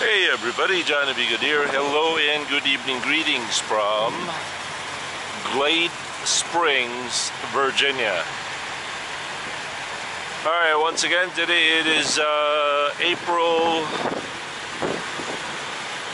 Hey everybody, Johnny B. Goodyear. Hello and good evening greetings from Glade Springs, Virginia. Alright, once again, today it is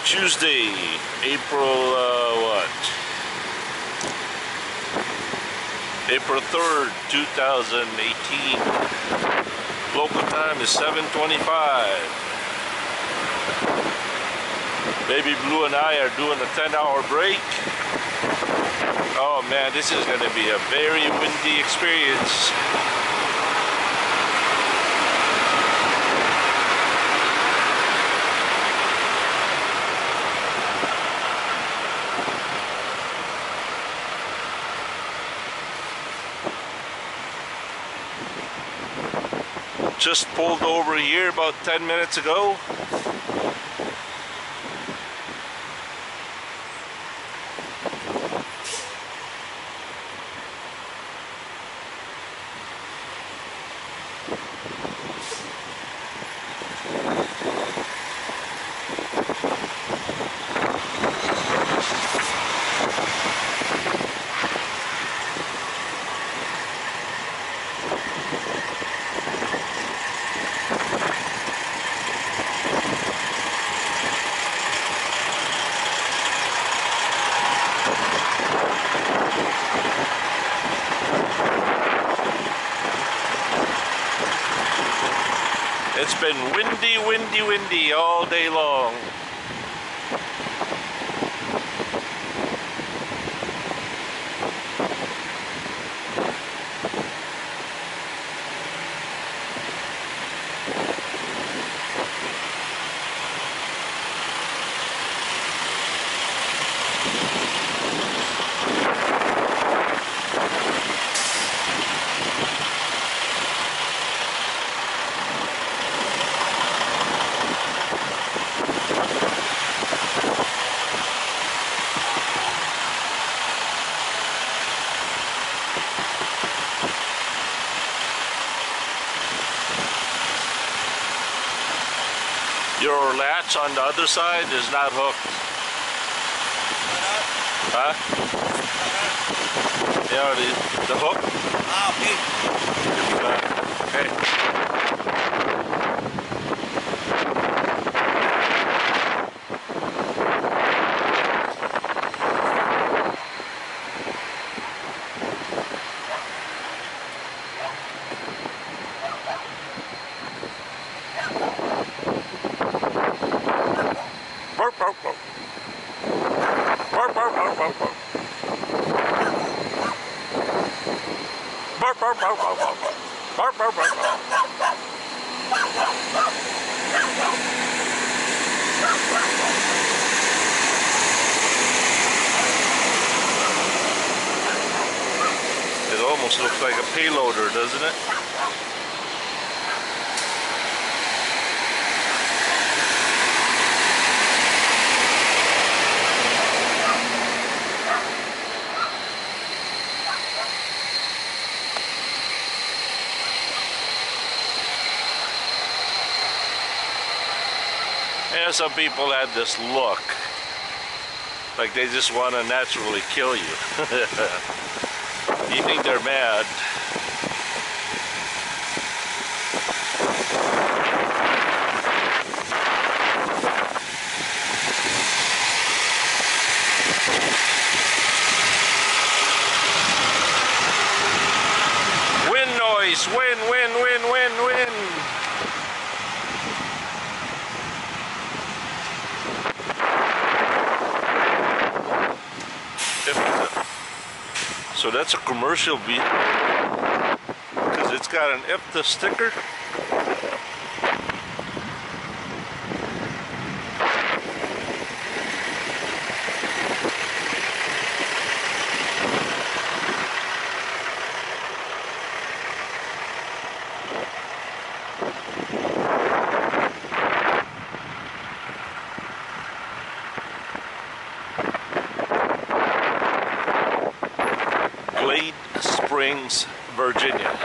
Tuesday, April 3rd, 2018. Local time is 7:25. Baby Blue and I are doing a 10-hour break. Oh man, this is going to be a very windy experience. Just pulled over here about 10 minutes ago. It's been windy all day long. Your latch on the other side is not hooked. Huh? Yeah, the hook? Ah, okay. Okay. Burp, burp, burp. Burp, burp, burp, burp, burp. Burp, burp, burp, burp, burp. Burp, burp, burp, burp. It almost looks like a payloader, doesn't it? Yeah, some people have this look like they just want to naturally kill you. You think they're mad. Wind noise, wind, wind, wind, wind, wind. So that's a commercial vehicle because it's got an IFTA sticker. Glade Springs, Virginia.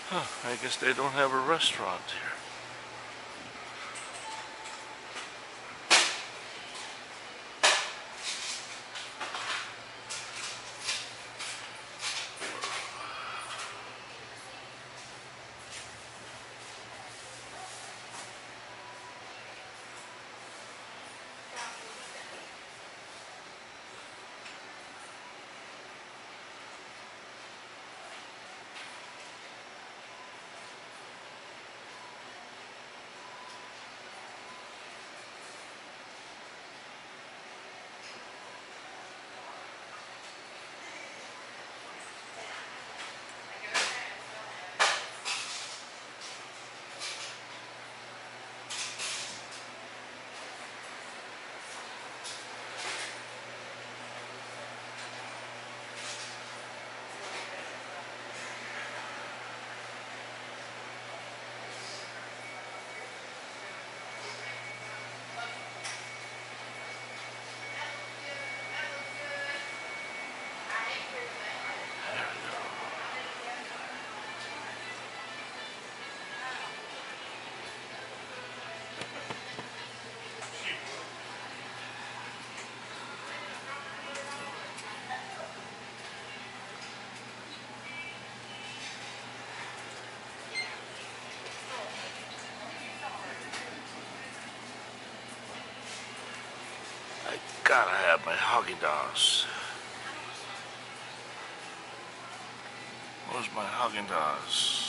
Huh, I guess they don't have a restaurant here. I gotta have my Haagen-Dazs. Where's my Haagen-Dazs?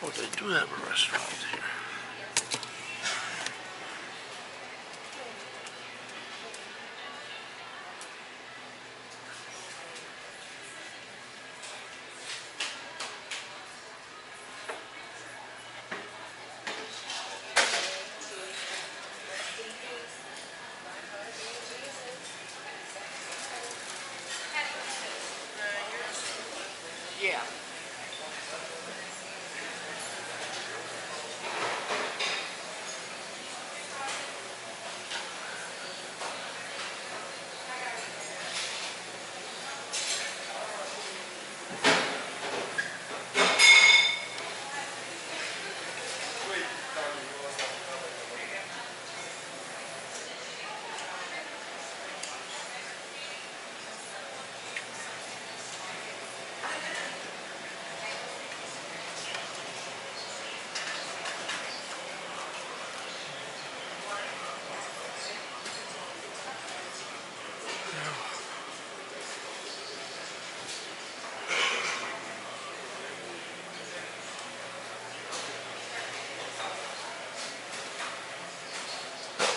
Oh, they do have a restaurant here. Yeah.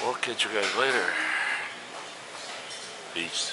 We'll catch you guys later. Peace.